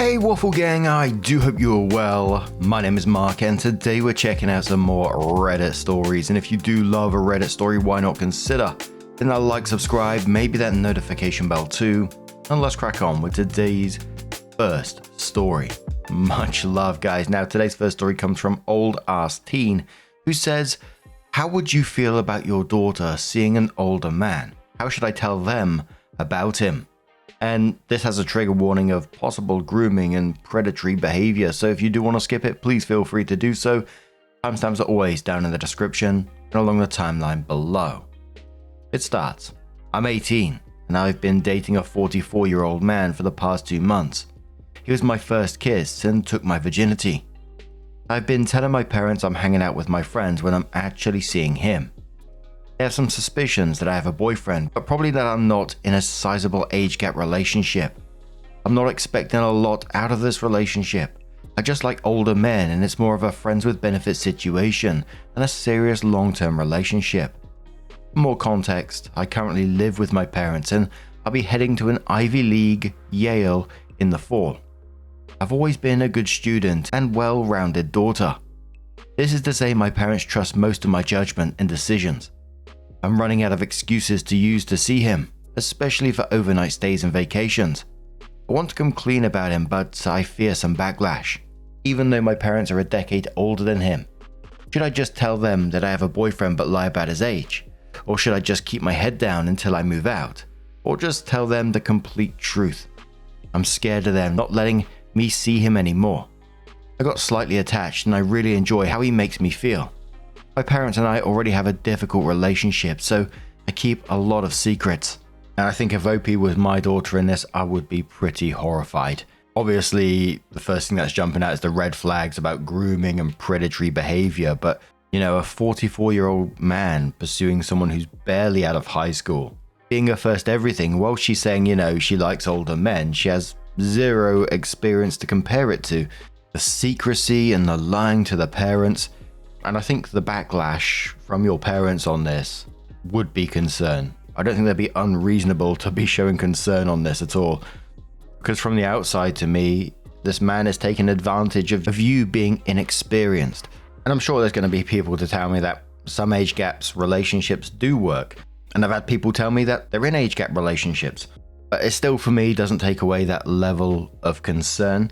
Hey Waffle Gang, I do hope you're well. My name is Mark and today we're checking out some more Reddit stories, and if you do love a Reddit story, why not consider hitting that like, subscribe, maybe that notification bell too, and let's crack on with today's first story. Much love guys. Now today's first story comes from Old Ass Teen, who says, how would you feel about your daughter seeing an older man? How should I tell them about him? And this has a trigger warning of possible grooming and predatory behavior, so if you do want to skip it, please feel free to do so. Timestamps are always down in the description and along the timeline below. It starts. I'm 18 and I've been dating a 44-year-old man for the past 2 months. He was my first kiss and took my virginity. I've been telling my parents I'm hanging out with my friends when I'm actually seeing him. I have some suspicions that I have a boyfriend, but probably that I'm not in a sizable age gap relationship. I'm not expecting a lot out of this relationship. I just like older men and it's more of a friends with benefits situation than a serious long-term relationship. For more context, I currently live with my parents and I'll be heading to an Ivy League, Yale, in the fall. I've always been a good student and well-rounded daughter. This is to say my parents trust most of my judgment and decisions. I'm running out of excuses to use to see him, especially for overnight stays and vacations. I want to come clean about him, but I fear some backlash, even though my parents are a decade older than him. Should I just tell them that I have a boyfriend but lie about his age? Or should I just keep my head down until I move out? Or just tell them the complete truth? I'm scared of them not letting me see him anymore. I got slightly attached and I really enjoy how he makes me feel. My parents and I already have a difficult relationship, so I keep a lot of secrets. And I think if OP was my daughter in this, I would be pretty horrified. Obviously, the first thing that's jumping out is the red flags about grooming and predatory behavior, but you know, a 44-year-old man pursuing someone who's barely out of high school, being her first everything, while she's saying, you know, she likes older men, she has zero experience to compare it to. The secrecy and the lying to the parents. And I think the backlash from your parents on this would be concern. I don't think they'd be unreasonable to be showing concern on this at all. Because from the outside to me, this man is taking advantage of you being inexperienced. And I'm sure there's going to be people to tell me that some age gaps relationships do work. And I've had people tell me that they're in age gap relationships. But it still for me doesn't take away that level of concern.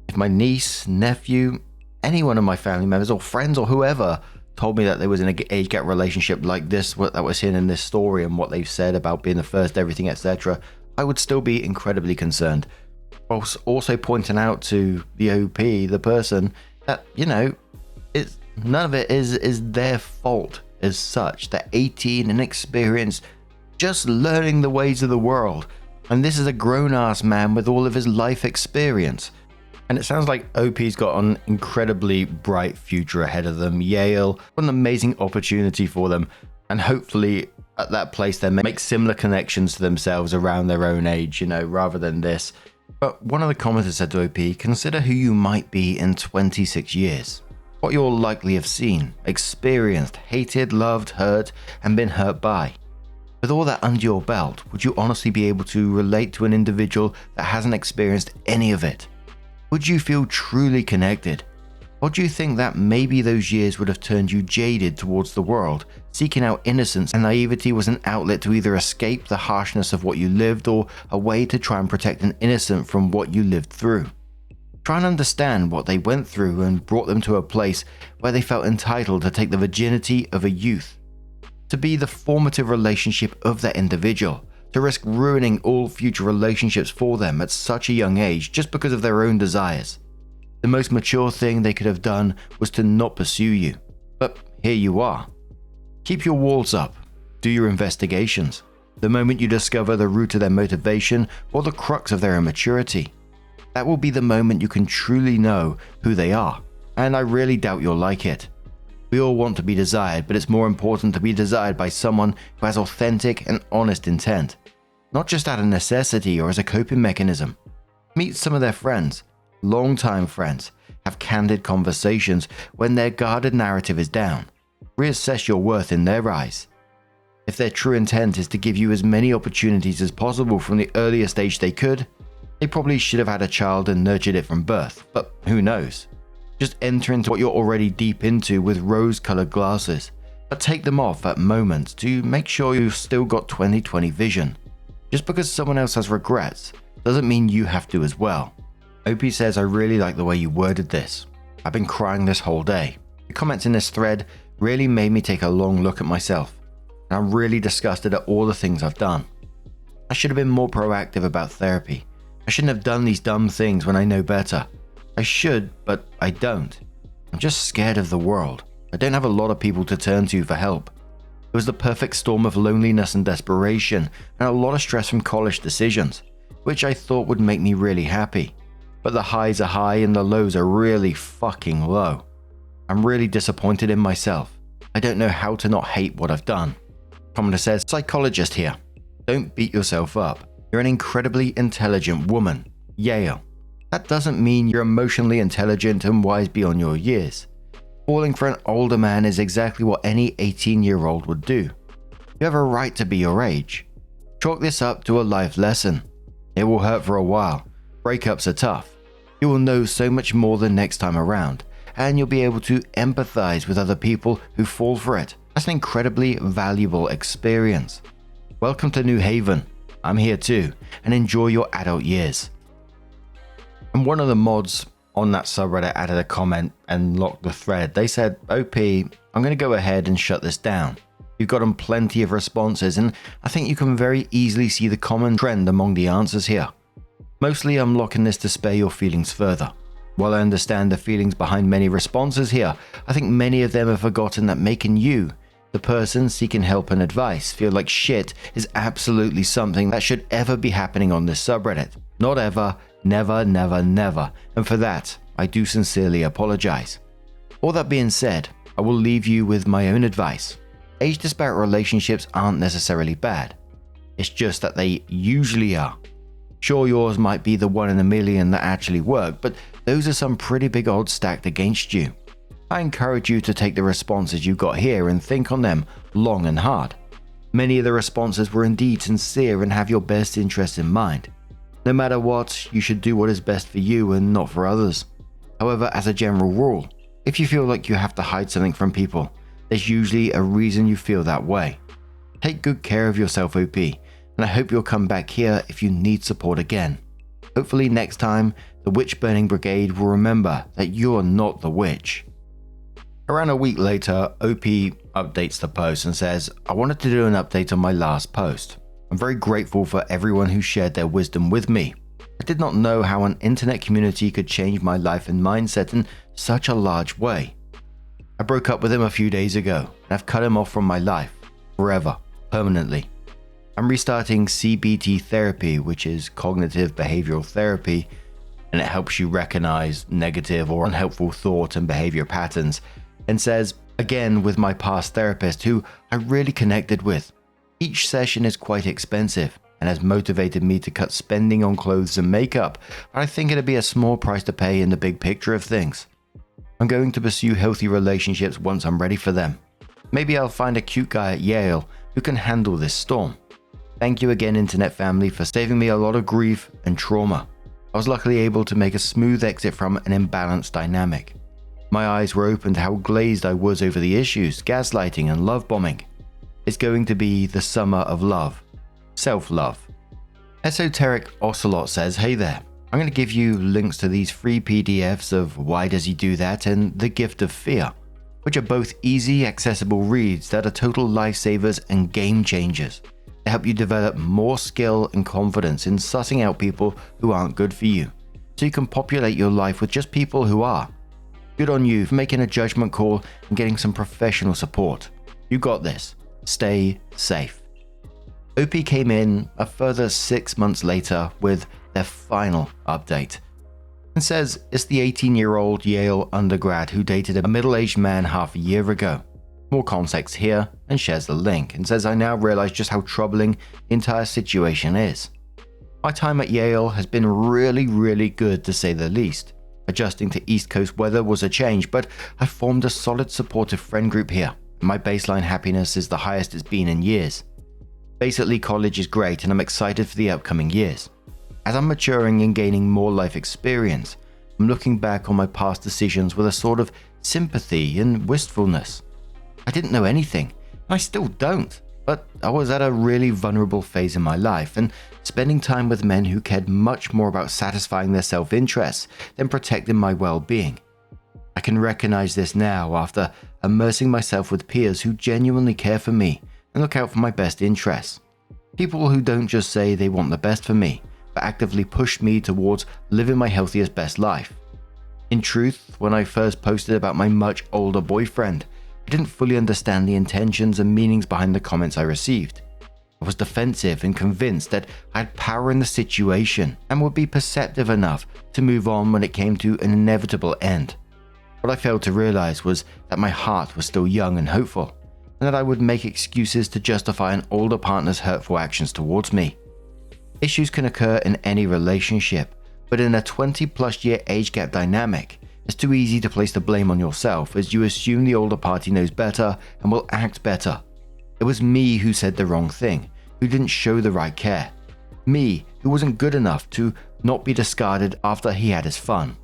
If my niece, nephew, any one of my family members or friends or whoever told me that there was an age gap relationship like this, what that was seen in this story and what they've said about being the first everything, etc., I would still be incredibly concerned. Whilst also pointing out to the OP, the person, that, you know, none of it is their fault as such. They're 18 and inexperienced, just learning the ways of the world. And this is a grown-ass man with all of his life experience. And it sounds like OP's got an incredibly bright future ahead of them. Yale, what an amazing opportunity for them. And hopefully at that place they make similar connections to themselves around their own age, you know, rather than this. But one of the commenters said to OP, consider who you might be in 26 years. What you'll likely have seen, experienced, hated, loved, hurt, and been hurt by. With all that under your belt, would you honestly be able to relate to an individual that hasn't experienced any of it? Would you feel truly connected? Or do you think that maybe those years would have turned you jaded towards the world, seeking out innocence and naivety was an outlet to either escape the harshness of what you lived or a way to try and protect an innocent from what you lived through? Try and understand what they went through and brought them to a place where they felt entitled to take the virginity of a youth, to be the formative relationship of that individual, to risk ruining all future relationships for them at such a young age just because of their own desires. The most mature thing they could have done was to not pursue you. But here you are. Keep your walls up. Do your investigations. The moment you discover the root of their motivation or the crux of their immaturity, that will be the moment you can truly know who they are. And I really doubt you'll like it. We all want to be desired, but it's more important to be desired by someone who has authentic and honest intent. Not just out of necessity or as a coping mechanism. Meet some of their friends, longtime friends, have candid conversations when their guarded narrative is down. Reassess your worth in their eyes. If their true intent is to give you as many opportunities as possible from the earliest age they could, They probably should have had a child and nurtured it from birth, but who knows? Just enter into what you're already deep into with rose-colored glasses, but take them off at moments to make sure you've still got 20/20 vision. Just because someone else has regrets doesn't mean you have to as well. OP says, I really like the way you worded this. I've been crying this whole day. The comments in this thread really made me take a long look at myself, and I'm really disgusted at all the things I've done. I should have been more proactive about therapy. I shouldn't have done these dumb things when I know better. I should, but I don't. I'm just scared of the world. I don't have a lot of people to turn to for help. It was the perfect storm of loneliness and desperation, and a lot of stress from college decisions, which I thought would make me really happy. But the highs are high and the lows are really fucking low. I'm really disappointed in myself. I don't know how to not hate what I've done. Commenter says, psychologist here. Don't beat yourself up. You're an incredibly intelligent woman. Yale. That doesn't mean you're emotionally intelligent and wise beyond your years. Falling for an older man is exactly what any 18-year-old would do. You have a right to be your age. Chalk this up to a life lesson. It will hurt for a while. Breakups are tough. You will know so much more the next time around, and you'll be able to empathize with other people who fall for it. That's an incredibly valuable experience. Welcome to New Haven. I'm here too, and enjoy your adult years. And one of the mods on that subreddit added a comment and locked the thread. They said, OP, I'm going to go ahead and shut this down. You've gotten plenty of responses, and I think you can very easily see the common trend among the answers here. Mostly I'm locking this to spare your feelings further. While I understand the feelings behind many responses here, I think many of them have forgotten that making you, the person seeking help and advice, feel like shit is absolutely something that should ever be happening on this subreddit. Not ever, never, never, never, and for that, I do sincerely apologize. All that being said, I will leave you with my own advice. Age disparate relationships aren't necessarily bad. It's just that they usually are. Sure, yours might be the 1 in a million that actually work, but those are some pretty big odds stacked against you. I encourage you to take the responses you got here and think on them long and hard. Many of the responses were indeed sincere and have your best interests in mind. No matter what, you should do what is best for you and not for others. However, as a general rule, if you feel like you have to hide something from people, there's usually a reason you feel that way. Take good care of yourself, OP, and I hope you'll come back here if you need support again. Hopefully next time, the Witch Burning Brigade will remember that you're not the witch. Around a week later, OP updates the post and says, I wanted to do an update on my last post. I'm very grateful for everyone who shared their wisdom with me. I did not know how an internet community could change my life and mindset in such a large way. I broke up with him a few days ago, and I've cut him off from my life, forever, permanently. I'm restarting CBT therapy, which is cognitive behavioral therapy, and it helps you recognize negative or unhelpful thought and behavior patterns, and says, again with my past therapist who I really connected with. Each session is quite expensive and has motivated me to cut spending on clothes and makeup, but I think it'd be a small price to pay in the big picture of things. I'm going to pursue healthy relationships once I'm ready for them. Maybe I'll find a cute guy at Yale who can handle this storm. Thank you again, internet family, for saving me a lot of grief and trauma. I was luckily able to make a smooth exit from an imbalanced dynamic. My eyes were open to how glazed I was over the issues, gaslighting and love bombing. It's going to be the summer of love. Self-love. Esoteric Ocelot says, hey there, I'm going to give you links to these free PDFs of Why Does He Do That and The Gift of Fear, which are both easy, accessible reads that are total lifesavers and game changers. They help you develop more skill and confidence in sussing out people who aren't good for you, so you can populate your life with just people who are. Good on you for making a judgment call and getting some professional support. You got this. Stay safe. OP came in a further 6 months later with their final update and says it's the 18-year-old Yale undergrad who dated a middle-aged man half a year ago. More context here, and shares the link and says, I now realize just how troubling the entire situation is. My time at Yale has been really good to say the least. Adjusting to East Coast weather was a change, but I formed a solid supportive friend group here. My baseline happiness is the highest it's been in years. Basically, college is great and I'm excited for the upcoming years. As I'm maturing and gaining more life experience, I'm looking back on my past decisions with a sort of sympathy and wistfulness. I didn't know anything, and I still don't, but I was at a really vulnerable phase in my life, and spending time with men who cared much more about satisfying their self-interests than protecting my well-being. I can recognize this now after immersing myself with peers who genuinely care for me and look out for my best interests. People who don't just say they want the best for me, but actively push me towards living my healthiest best life. In truth, when I first posted about my much older boyfriend, I didn't fully understand the intentions and meanings behind the comments I received. I was defensive and convinced that I had power in the situation and would be perceptive enough to move on when it came to an inevitable end. What I failed to realize was that my heart was still young and hopeful, and that I would make excuses to justify an older partner's hurtful actions towards me. Issues can occur in any relationship, but in a 20-plus year age gap dynamic, it's too easy to place the blame on yourself as you assume the older party knows better and will act better. It was me who said the wrong thing, who didn't show the right care. Me who wasn't good enough to not be discarded after he had his fun.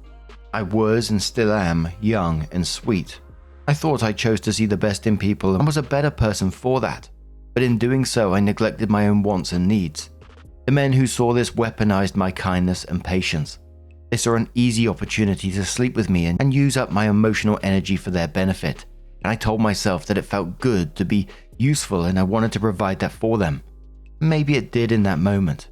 I was and still am young and sweet. I thought I chose to see the best in people and was a better person for that, but in doing so I neglected my own wants and needs. The men who saw this weaponized my kindness and patience. They saw an easy opportunity to sleep with me and use up my emotional energy for their benefit, and I told myself that it felt good to be useful and I wanted to provide that for them. Maybe it did in that moment,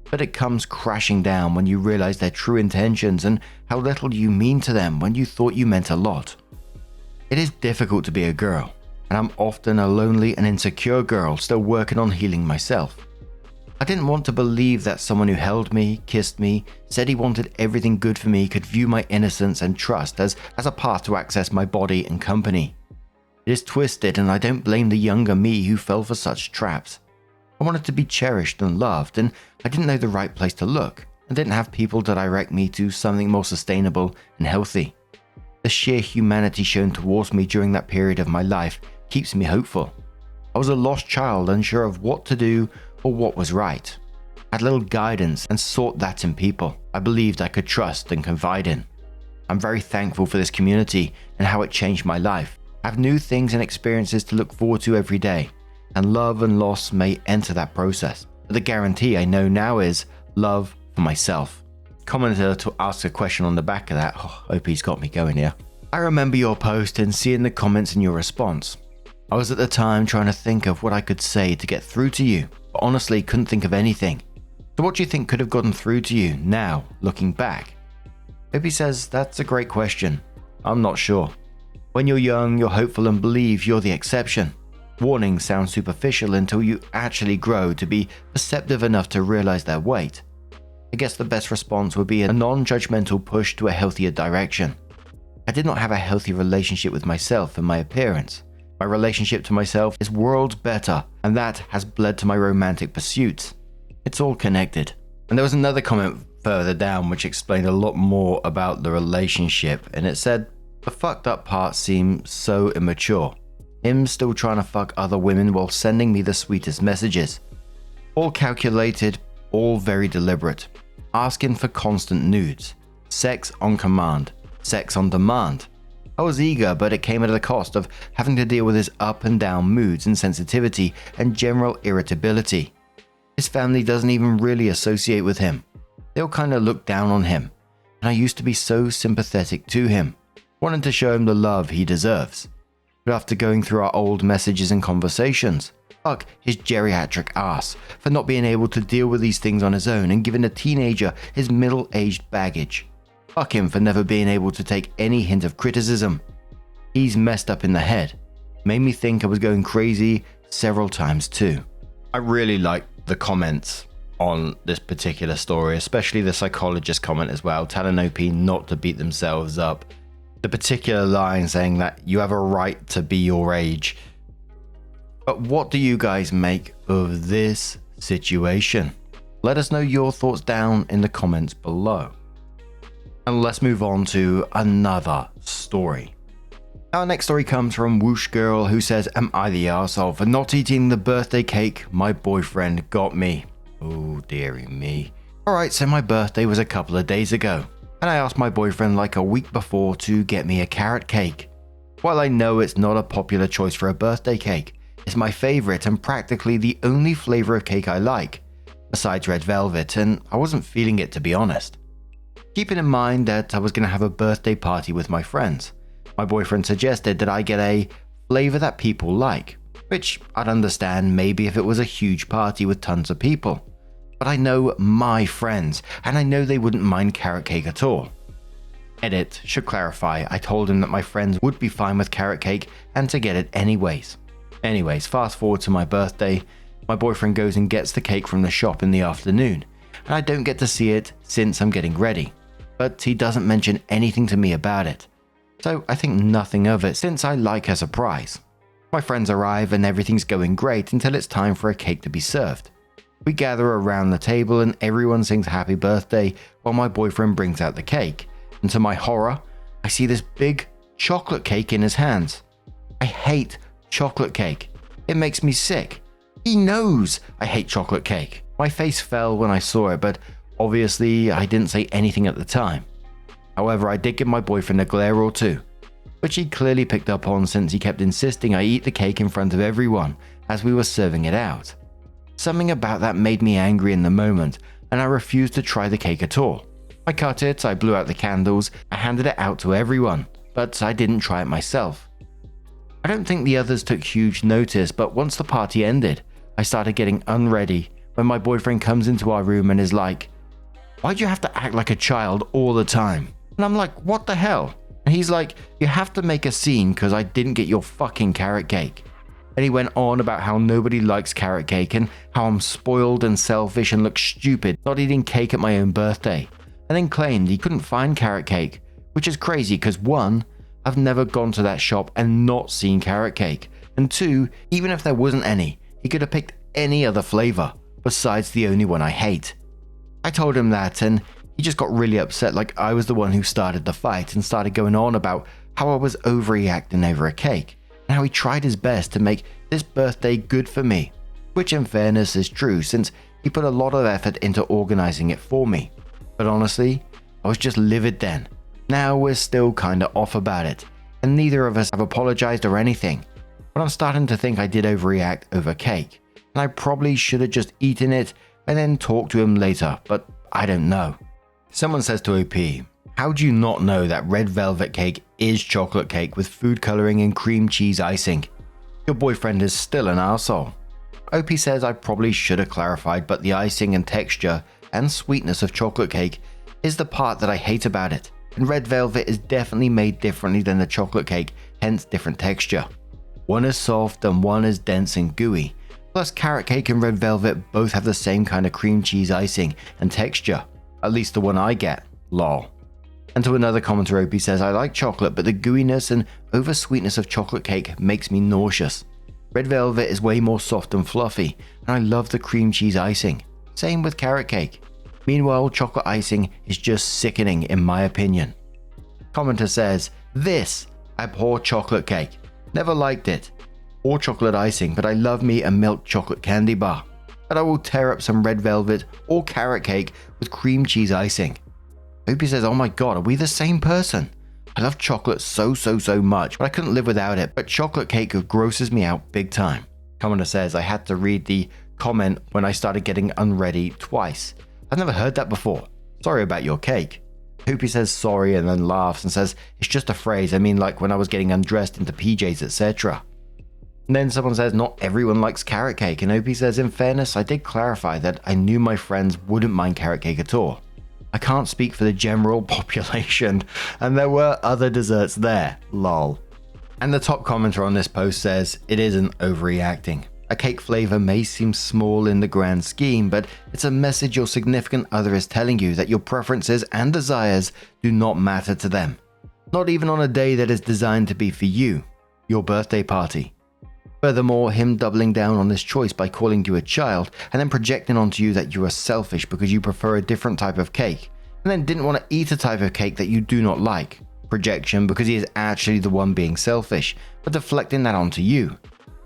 but it comes crashing down when you realize their true intentions and how little you mean to them when you thought you meant a lot. It is difficult to be a girl, and I'm often a lonely and insecure girl still working on healing myself. I didn't want to believe that someone who held me, kissed me, said he wanted everything good for me could view my innocence and trust as a path to access my body and company. It is twisted, and I don't blame the younger me who fell for such traps. I wanted to be cherished and loved, and I didn't know the right place to look. I didn't have people to direct me to something more sustainable and healthy. The sheer humanity shown towards me during that period of my life keeps me hopeful. I was a lost child, unsure of what to do or what was right. I had little guidance and sought that in people I believed I could trust and confide in. I'm very thankful for this community and how it changed my life. I have new things and experiences to look forward to every day, and love and loss may enter that process. But the guarantee I know now is love for myself. Commenter to ask a question on the back of that. Hope he's got me going here. I remember your post and seeing the comments and your response. I was at the time trying to think of what I could say to get through to you, but honestly couldn't think of anything. So what do you think could have gotten through to you now, looking back? Hope says, that's a great question. I'm not sure. When you're young, you're hopeful and believe you're the exception. Warnings sound superficial until you actually grow to be perceptive enough to realize their weight. I guess the best response would be a non-judgmental push to a healthier direction. I did not have a healthy relationship with myself and my appearance. My relationship to myself is worlds better, and that has bled to my romantic pursuits. It's all connected. And there was another comment further down which explained a lot more about the relationship, and it said, the fucked up part seemed so immature. Him still trying to fuck other women while sending me the sweetest messages. All calculated, all very deliberate. Asking for constant nudes. Sex on command. Sex on demand. I was eager, but it came at the cost of having to deal with his up and down moods and sensitivity and general irritability. His family doesn't even really associate with him. They all kind of look down on him, and I used to be so sympathetic to him, wanting to show him the love he deserves. But after going through our old messages and conversations, fuck his geriatric ass for not being able to deal with these things on his own and giving a teenager his middle-aged baggage. Fuck him for never being able to take any hint of criticism. He's messed up in the head. Made me think I was going crazy several times too. I really like the comments on this particular story, especially the psychologist comment as well, telling OP not to beat themselves up. The particular line saying that you have a right to be your age. But what do you guys make of this situation? Let us know your thoughts down in the comments below. And let's move on to another story. Our next story comes from Whoosh Girl, who says, am I the arsehole for not eating the birthday cake my boyfriend got me? Oh dearie me. Alright, so my birthday was a couple of days ago, and I asked my boyfriend like a week before to get me a carrot cake. While I know it's not a popular choice for a birthday cake, it's my favorite and practically the only flavor of cake I like, besides red velvet, and I wasn't feeling it, to be honest. Keeping in mind that I was going to have a birthday party with my friends, my boyfriend suggested that I get a flavor that people like, which I'd understand maybe if it was a huge party with tons of people. But I know my friends, and I know they wouldn't mind carrot cake at all. Edit, should clarify, I told him that my friends would be fine with carrot cake and to get it anyways. Anyways, fast forward to my birthday, my boyfriend goes and gets the cake from the shop in the afternoon, and I don't get to see it since I'm getting ready. But he doesn't mention anything to me about it. So I think nothing of it since I like a surprise. My friends arrive and everything's going great until it's time for a cake to be served. We gather around the table and everyone sings happy birthday while my boyfriend brings out the cake. And to my horror, I see this big chocolate cake in his hands. I hate chocolate cake. It makes me sick. He knows I hate chocolate cake. My face fell when I saw it, but obviously I didn't say anything at the time. However, I did give my boyfriend a glare or two, which he clearly picked up on since he kept insisting I eat the cake in front of everyone as we were serving it out. Something about that made me angry in the moment, and I refused to try the cake at all. I cut it, I blew out the candles, I handed it out to everyone, but I didn't try it myself. I don't think the others took huge notice, but once the party ended, I started getting unready when my boyfriend comes into our room and is like, "Why'd you have to act like a child all the time?" And I'm like, "What the hell?" And he's like, "You have to make a scene because I didn't get your fucking carrot cake." And he went on about how nobody likes carrot cake and how I'm spoiled and selfish and look stupid not eating cake at my own birthday, and then claimed he couldn't find carrot cake, which is crazy because 1, I've never gone to that shop and not seen carrot cake, and 2, even if there wasn't any, he could have picked any other flavor besides the only one I hate. I told him that and he just got really upset like I was the one who started the fight and started going on about how I was overreacting over a cake and how he tried his best to make this birthday good for me, which in fairness is true since he put a lot of effort into organizing it for me. But honestly, I was just livid then. Now we're still kinda off about it, and neither of us have apologized or anything, but I'm starting to think I did overreact over cake, and I probably should have just eaten it and then talked to him later, but I don't know. Someone says to OP, "How do you not know that red velvet cake is chocolate cake with food coloring and cream cheese icing? Your boyfriend is still an arsehole." OP says I probably should have clarified, but the icing and texture and sweetness of chocolate cake is the part that I hate about it, and red velvet is definitely made differently than the chocolate cake, hence different texture. One is soft and one is dense and gooey, plus carrot cake and red velvet both have the same kind of cream cheese icing and texture, at least the one I get, lol. And to another commenter, OP says, "I like chocolate, but the gooiness and over-sweetness of chocolate cake makes me nauseous. Red velvet is way more soft and fluffy, and I love the cream cheese icing. Same with carrot cake. Meanwhile, chocolate icing is just sickening in my opinion." Commenter says, "This, abhor chocolate cake. Never liked it. Or chocolate icing, but I love me a milk chocolate candy bar. But I will tear up some red velvet or carrot cake with cream cheese icing." OP says, "Oh my god, are we the same person? I love chocolate so much, but I couldn't live without it, but chocolate cake grosses me out big time." Commenter says, "I had to read the comment when I started getting unready twice. I've never heard that before. Sorry about your cake." OP says sorry and then laughs and says, "It's just a phrase, I mean like when I was getting undressed into PJs, etc." And then someone says, "Not everyone likes carrot cake," and OP says, "In fairness, I did clarify that I knew my friends wouldn't mind carrot cake at all. I can't speak for the general population, and there were other desserts there, lol." And the top commenter on this post says, "It isn't overreacting. A cake flavor may seem small in the grand scheme, but it's a message your significant other is telling you that your preferences and desires do not matter to them. Not even on a day that is designed to be for you, your birthday party. Furthermore, him doubling down on this choice by calling you a child and then projecting onto you that you are selfish because you prefer a different type of cake and then didn't want to eat a type of cake that you do not like. Projection because he is actually the one being selfish, but deflecting that onto you.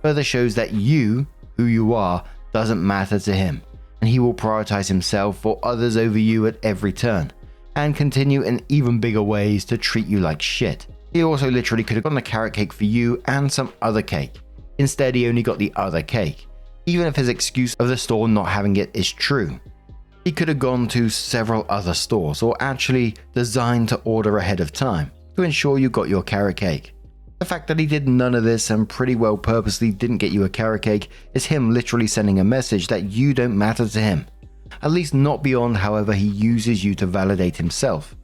Further shows that you, who you are, doesn't matter to him and he will prioritize himself or others over you at every turn, and continue in even bigger ways to treat you like shit. He also literally could have gotten a carrot cake for you and some other cake. Instead, he only got the other cake, even if his excuse of the store not having it is true. He could have gone to several other stores or actually designed to order ahead of time to ensure you got your carrot cake. The fact that he did none of this and pretty well purposely didn't get you a carrot cake is him literally sending a message that you don't matter to him. At least not beyond however he uses you to validate himself.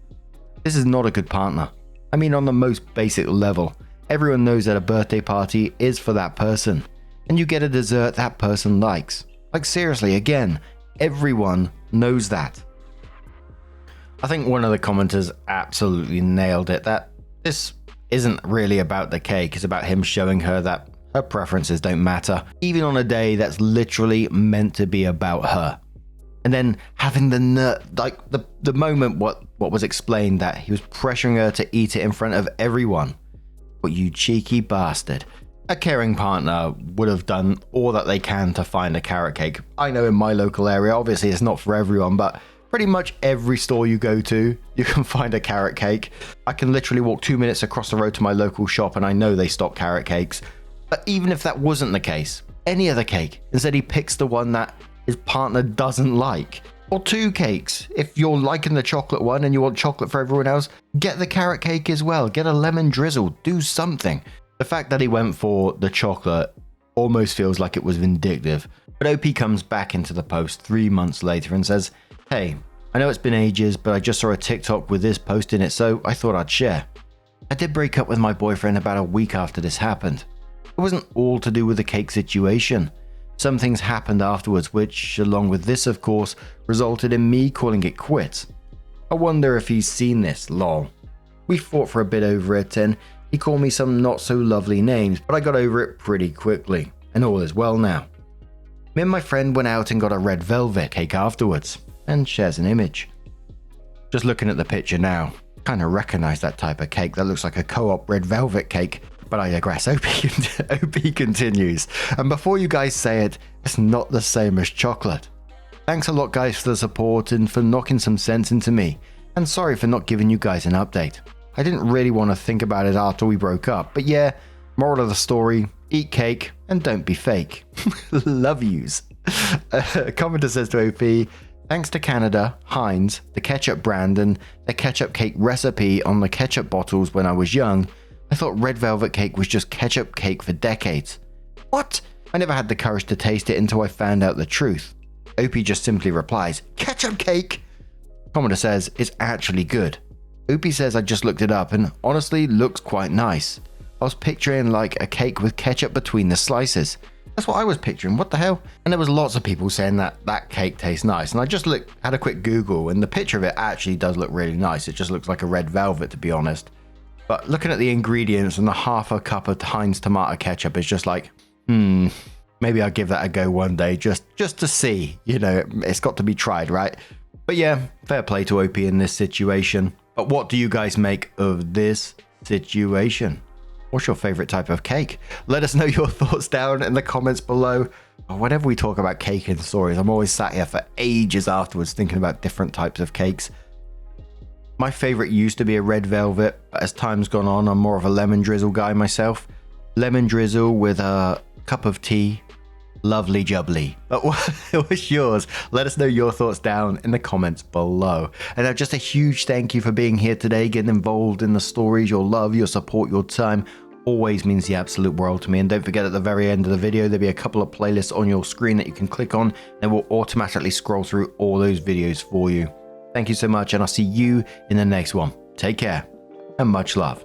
This is not a good partner. I mean, on the most basic level, everyone knows that a birthday party is for that person, and you get a dessert that person likes. Like seriously, again, everyone knows that. I think one of the commenters absolutely nailed it, that this isn't really about the cake, it's about him showing her that her preferences don't matter, even on a day that's literally meant to be about her. And then having the moment what was explained, that he was pressuring her to eat it in front of everyone. But you cheeky bastard. A caring partner would have done all that they can to find a carrot cake. I know in my local area, obviously it's not for everyone, but pretty much every store you go to, you can find a carrot cake. I can literally walk 2 minutes across the road to my local shop and I know they stock carrot cakes. But even if that wasn't the case, any other cake, instead he picks the one that his partner doesn't like. Or 2 cakes. If you're liking the chocolate one and you want chocolate for everyone else, get the carrot cake as well. Get a lemon drizzle. Do something. The fact that he went for the chocolate almost feels like it was vindictive. But OP comes back into the post 3 months later and says, "Hey, I know it's been ages, but I just saw a TikTok with this post in it, so I thought I'd share. I did break up with my boyfriend about a week after this happened. It wasn't all to do with the cake situation. Some things happened afterwards, which, along with this of course, resulted in me calling it quits. I wonder if he's seen this, lol. We fought for a bit over it and he called me some not so lovely names, but I got over it pretty quickly, and all is well now. Me and my friend went out and got a red velvet cake afterwards," and shares an image. Just looking at the picture now, kinda recognize that type of cake that looks like a co-op red velvet cake. But I digress. OP continues. "And before you guys say it, it's not the same as chocolate. Thanks a lot guys for the support and for knocking some sense into me. And sorry for not giving you guys an update. I didn't really want to think about it after we broke up. But yeah, moral of the story, eat cake and don't be fake. Love yous." A commenter says to OP, "Thanks to Canada, Heinz, the ketchup brand, and the ketchup cake recipe on the ketchup bottles when I was young, I thought red velvet cake was just ketchup cake for decades. What? I never had the courage to taste it until I found out the truth." OP just simply replies, "Ketchup cake?" Commenter says, "It's actually good." OP says, "I just looked it up and honestly looks quite nice. I was picturing like a cake with ketchup between the slices. That's what I was picturing, what the hell?" And there was lots of people saying that that cake tastes nice, and I just had a quick Google and the picture of it actually does look really nice. It just looks like a red velvet, to be honest. But looking at the ingredients and the half a cup of Heinz tomato ketchup is just like, maybe I'll give that a go one day just to see. You know, it's got to be tried, right? But yeah, fair play to OP in this situation. But what do you guys make of this situation? What's your favorite type of cake? Let us know your thoughts down in the comments below. Whenever we talk about cake and stories, I'm always sat here for ages afterwards thinking about different types of cakes. My favorite used to be a red velvet, but as time's gone on, I'm more of a lemon drizzle guy myself. Lemon drizzle with a cup of tea. Lovely jubbly. But what's yours? Let us know your thoughts down in the comments below. And just a huge thank you for being here today, getting involved in the stories. Your love, your support, your time always means the absolute world to me. And don't forget, at the very end of the video, there'll be a couple of playlists on your screen that you can click on, and it will automatically scroll through all those videos for you. Thank you so much, and I'll see you in the next one. Take care, and much love.